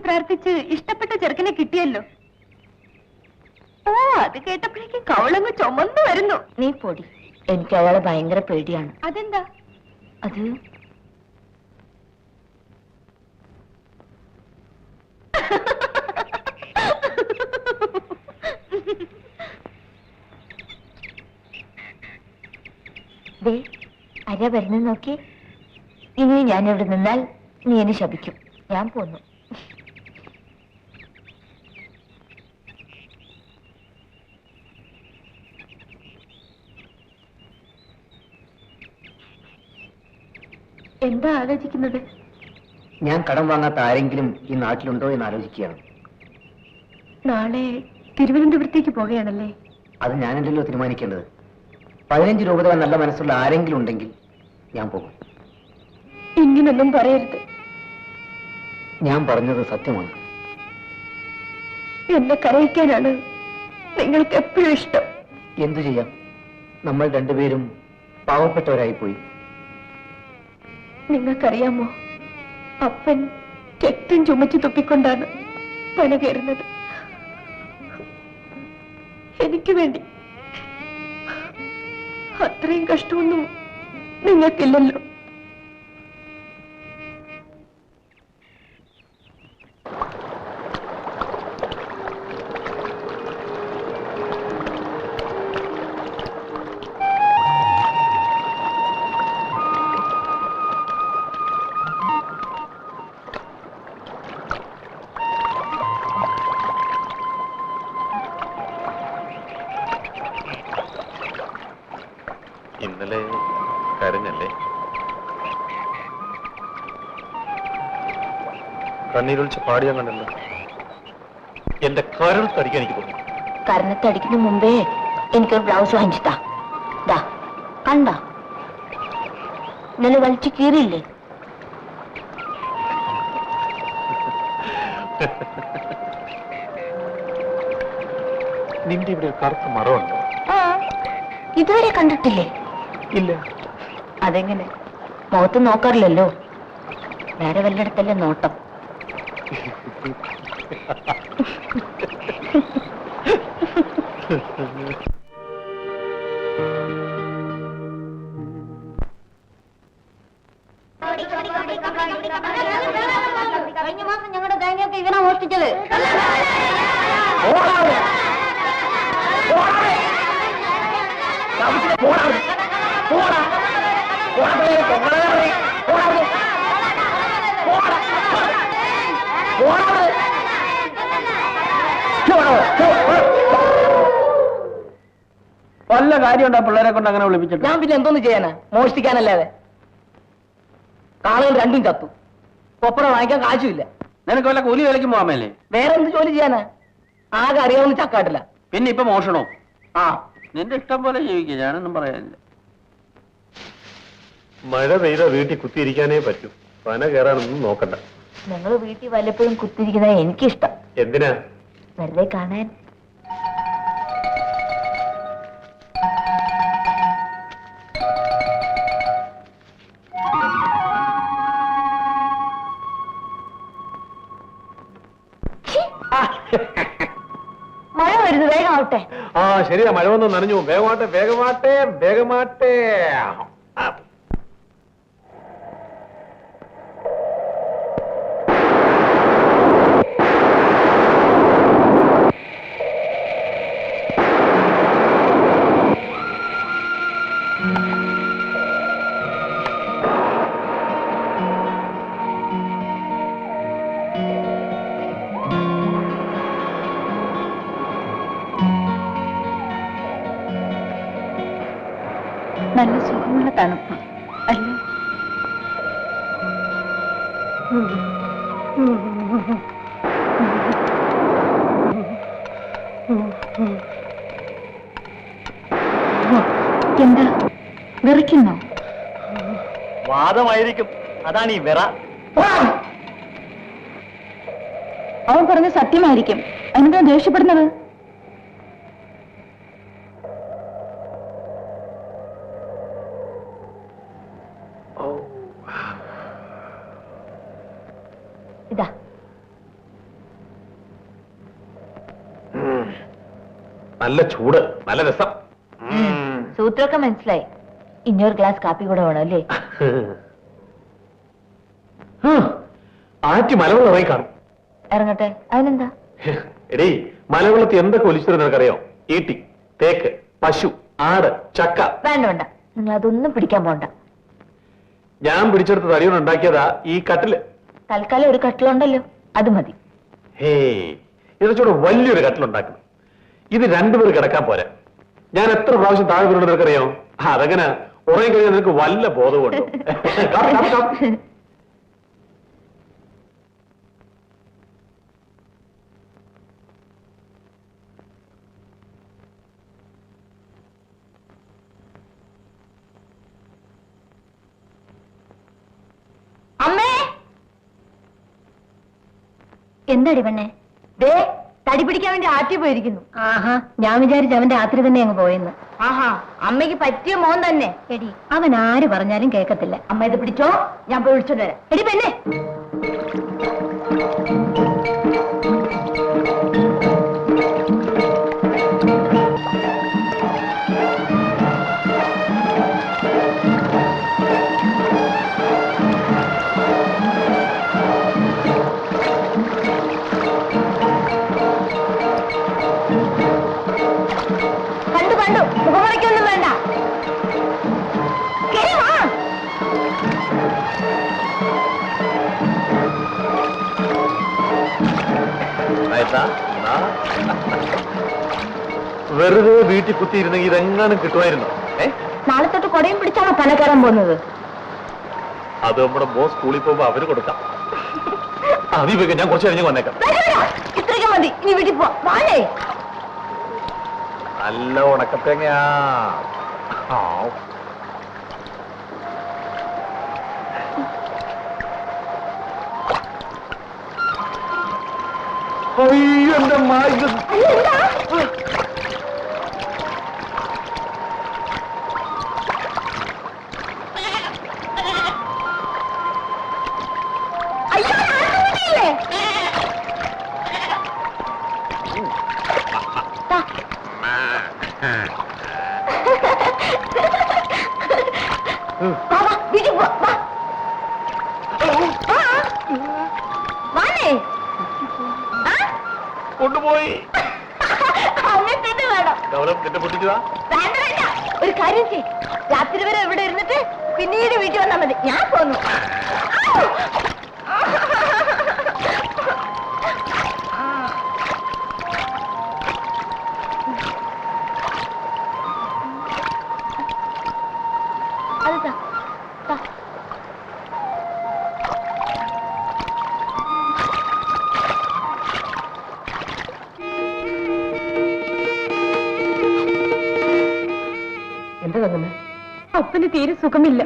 പ്രാർത്ഥിച്ച് ഇഷ്ടപ്പെട്ട ചെറുക്കനെ കിട്ടിയല്ലോ. ഓ, അത് കേട്ടപ്പോഴേക്കും കവളങ്ങ് ചുമന്നു വരുന്നു. നീ പൊടി. എനിക്ക് അയാളെ ഭയങ്കര പേടിയാണ്. അതെന്താ? അത് ആരാ വരുന്നത് നോക്കി. ഇനി ഞാൻ ഇവിടെ നിന്നാൽ നീ എന്നെ ശപിക്കും. ഞാൻ പോന്നു. എന്താ ആലോചിക്കുന്നത്? ഞാൻ കടം വാങ്ങാത്ത ആരെങ്കിലും ഈ നാട്ടിലുണ്ടോ എന്ന് ആലോചിക്കുകയാണ്. നാളെ തിരുവനന്തപുരത്തേക്ക് പോകുകയാണല്ലേ? അത് ഞാനല്ലല്ലോ തീരുമാനിക്കേണ്ടത്. 15 രൂപ തരാൻ നല്ല മനസ്സുള്ള ആരെങ്കിലും ഉണ്ടെങ്കിൽ ഞാൻ പോകും. ഇങ്ങനൊന്നും പറയരുത്. ഞാൻ പറഞ്ഞത് സത്യമാണ്. എന്നെ കരയിക്കാനാണ് നിങ്ങൾക്ക് എപ്പോഴും ഇഷ്ടം. എന്തു ചെയ്യാം, നമ്മൾ രണ്ടുപേരും പാവപ്പെട്ടവരായി പോയി. നിങ്ങൾക്കറിയാമോ, അപ്പൻ രക്തം ചുമച്ചു തുപ്പിക്കൊണ്ടാണ് പന കയറുന്നത്. എനിക്ക് വേണ്ടി. അത്രയും കഷ്ടമൊന്നും നിങ്ങൾക്കില്ലല്ലോ. ഇന്നലെ കരഞ്ഞല്ലേ? കണ്ണീരൊളിച്ച് പാടിയാൻ കണ്ടല്ലോ. എന്റെ കരളത്തടിക്കാൻ എനിക്ക് തോന്നി. കരണത്തടിക്കുന്ന മുമ്പേ എനിക്കൊരു ബ്ലൗസ് വാങ്ങിച്ചിട്ടാ. കണ്ട, ഇന്നലെ വലിച്ചു കീറിയില്ലേ? നിന്റെ ഇവിടെ കറുത്ത മറമുണ്ടോ? ഇതുവരെ കണ്ടിട്ടില്ലേ? ഇല്ല. അതെങ്ങനെ? മുഖത്ത് നോക്കാറില്ലല്ലോ, വേറെ വല്ലയിടത്തല്ലേ നോട്ടം. കഴിഞ്ഞ മാസം ഞങ്ങളുടെ തേങ്ങയൊക്കെ ഇവനാ മോഷ്ടിച്ചത്. വല്ല കാര്യമുണ്ടോ പിള്ളേരെ കൊണ്ട് അങ്ങനെ വിളിപ്പിച്ചിട്ട്? ഞാൻ പിന്നെ എന്തോന്ന് ചെയ്യാനാ, മോഷ്ടിക്കാനല്ലാതെ. കാളുകൾ രണ്ടും ചത്തു, കൊപ്പറ വാങ്ങിക്കാൻ കാശുമില്ല. നിനക്ക് വല്ല കൂലി വിലയ്ക്ക് പോകാമല്ലേ? വേറെ എന്ത് ജോലി ചെയ്യാനാ? ആകെ അറിയാവുന്ന ചക്കാട്ടില്ല. പിന്നെ ഇപ്പൊ മോഷണോ? ആ, നിന്റെ ഇഷ്ടം പോലെ ജീവിക്കുക, ഞാനൊന്നും പറയാനില്ല. മഴ പെയ്ത വീട്ടിൽ കുത്തിയിരിക്കാനേ പറ്റൂ. പന കയറാനൊന്നും നോക്കണ്ട. നിങ്ങൾ വീട്ടിൽ വല്ലപ്പോഴും കുത്തിരിക്കുന്നത് എനിക്കിഷ്ടം. എന്തിനാ? വെറുതെ കാണാൻ. മഴ വരുന്നു, വേഗം ആവട്ടെ. ആ ശരിയാ, മഴ വന്ന് നനഞ്ഞു. വേഗമാട്ടെ വേഗമാട്ടെ വേഗമാട്ടെ. നല്ല സുഖമുള്ള തണുപ്പ് അല്ലേ? എന്താ വിറയ്ക്കുന്നോ? വാദമായിരിക്കും, അതാണ് ഈ വിറ. അവൻ പറഞ്ഞ സത്യമായിരിക്കും. അതിനെന്താ ദേഷ്യപ്പെടുന്നത്? ഇതാ നല്ല ചൂട്, നല്ല രസം. സൂത്രമൊക്കെ മനസ്സിലായി. ഇനിയൊരു ഗ്ലാസ് കാപ്പി കൂടെ വേണം അല്ലേ? ആറ്റി മലവെള്ളം ഇറങ്ങി കാണും. ഇറങ്ങട്ടെ, അതിനെന്താ? എടീ, മലവെള്ളത്തിൽ എന്തൊക്കെ ഒലിച്ചിരുന്ന നിനക്കറിയോ? ഈട്ടി, തേക്ക്, പശു, ആട്, ചക്ക. വേണ്ട വേണ്ട, നിങ്ങൾ അതൊന്നും പിടിക്കാൻ പോണ്ട. ഞാൻ പിടിച്ചെടുത്ത് തടിയോട് ഉണ്ടാക്കിയതാ ഈ കട്ടില്. തൽക്കാലം ഒരു കട്ടിലുണ്ടല്ലോ, അത് മതി. ഹേ, ഇതച്ചൂടെ വലിയൊരു കട്ടിലുണ്ടാക്കണം. ഇത് രണ്ടുപേർ കിടക്കാൻ പോരാ. ഞാൻ എത്ര പ്രാവശ്യം താഴെ വീണു നിനക്കറിയോ? അതെങ്ങനെ ഉറങ്ങി കഴിഞ്ഞാൽ നിനക്ക് വല്ല ബോധമുണ്ടോ? അമ്മേ, എന്താടി പെണ്ണെ? ദേ, തടി പിടിക്കാൻ വേണ്ടി ആറ്റി പോയിരിക്കുന്നു. ആഹാ, ഞാൻ വിചാരിച്ചു അവന്റെ രാത്രി തന്നെ അങ്ങ് പോയെന്ന്. ആഹാ, അമ്മയ്ക്ക് പറ്റിയ മോൻ തന്നെ. എടി, അവൻ ആര് പറഞ്ഞാലും കേൾക്കത്തില്ല. അമ്മ ഇത് പിടിച്ചോ, ഞാൻ പോയി വിളിച്ചോണ്ട് വരാം. എടി പെണ്ണെ, കണ്ടു മുഖമറയ്ക്കൊന്നും വേണ്ട. കേറി വാ. വെറുതെ വീട്ടിൽ കുത്തിയിരുന്നെങ്കിൽ ഇതെങ്ങാനും കിട്ടുമായിരുന്നു. നാളെ തൊട്ട് കൊടയും പിടിച്ചാണോ പല കയറാൻ പോകുന്നത്? അത് നമ്മുടെ മോൻ സ്കൂളിൽ പോകുമ്പോ അവര് കൊടുക്കാം. നീ വെക്കാം, ഞാൻ കുറച്ച് കഴിഞ്ഞ് വന്നേക്കാം. ഇത്രയ്ക്ക് മതി, ഇനി വീട്ടിൽ പോ. വാലേ, നല്ല ഉണക്കത്തേങ്ങയാ. അയ്യോ, എന്റെ മായ. കൊണ്ടുപോയി പൊട്ടിച്ചതാ. ഒരു കാര്യം ചെയ്യ്, രാത്രി വരെ ഇവിടെ ഇരുന്നിട്ട് പിന്നീട് വീട്ടിൽ വന്നാൽ മതി. ഞാൻ പോന്നു. അതാ എന്താ തന്നെ? അപ്പന് തീരെ സുഖമില്ല.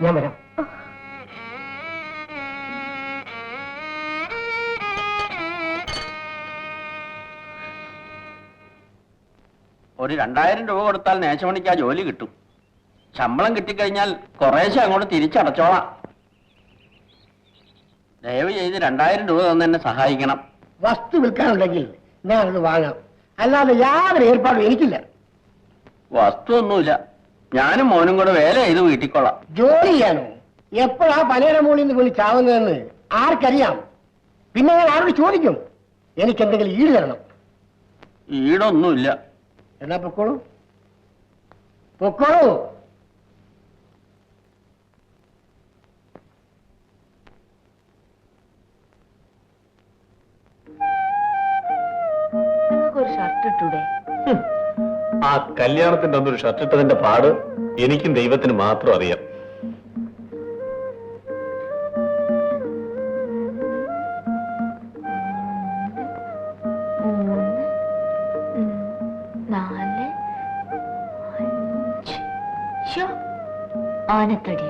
ഞാൻ വരാം. ഒരു 2000 രൂപ കൊടുത്താൽ നേശമണിക്ക് ആ ജോലി കിട്ടും. ശമ്പളം കിട്ടിക്കഴിഞ്ഞാൽ കുറേശ്ശെ അങ്ങോട്ട് തിരിച്ചടച്ചോളാം. ദയവ് ചെയ്ത് 2000 രൂപ തന്നെ എന്നെ സഹായിക്കണം. വസ്തു വിൽക്കാനുണ്ടെങ്കിൽ ഞാനത് വാങ്ങാം, അല്ലാതെ യാതൊരു ഏർപ്പാടും എനിക്കില്ല. വസ്തു ഒന്നുമില്ല, ഞാനും മോനും കൂടെ വേല ചെയ്ത് വീട്ടിക്കൊള്ളാം. ജോലി ചെയ്യാനോ? എപ്പോഴാ പനേര മൂളിൽ നിന്ന് വിളിച്ചാവുന്നതെന്ന് ആർക്കറിയാം? പിന്നെ ഞാൻ ആരോട് ചോദിക്കും? എനിക്കെന്തെങ്കിലും ഈട് തരണം. ഈടൊന്നുമില്ല. എന്നാ പൊക്കോളൂ, പൊക്കോളൂ. നിങ്ങൾക്കൊരു ഷർട്ട് ഇട്ടൂടെ? ആ കല്യാണത്തിന്റെ അന്നൊരു ഷർട്ട് ഇട്ടതിന്റെ പാട് എനിക്കും ദൈവത്തിന് മാത്രം അറിയാം. ആനത്തടി.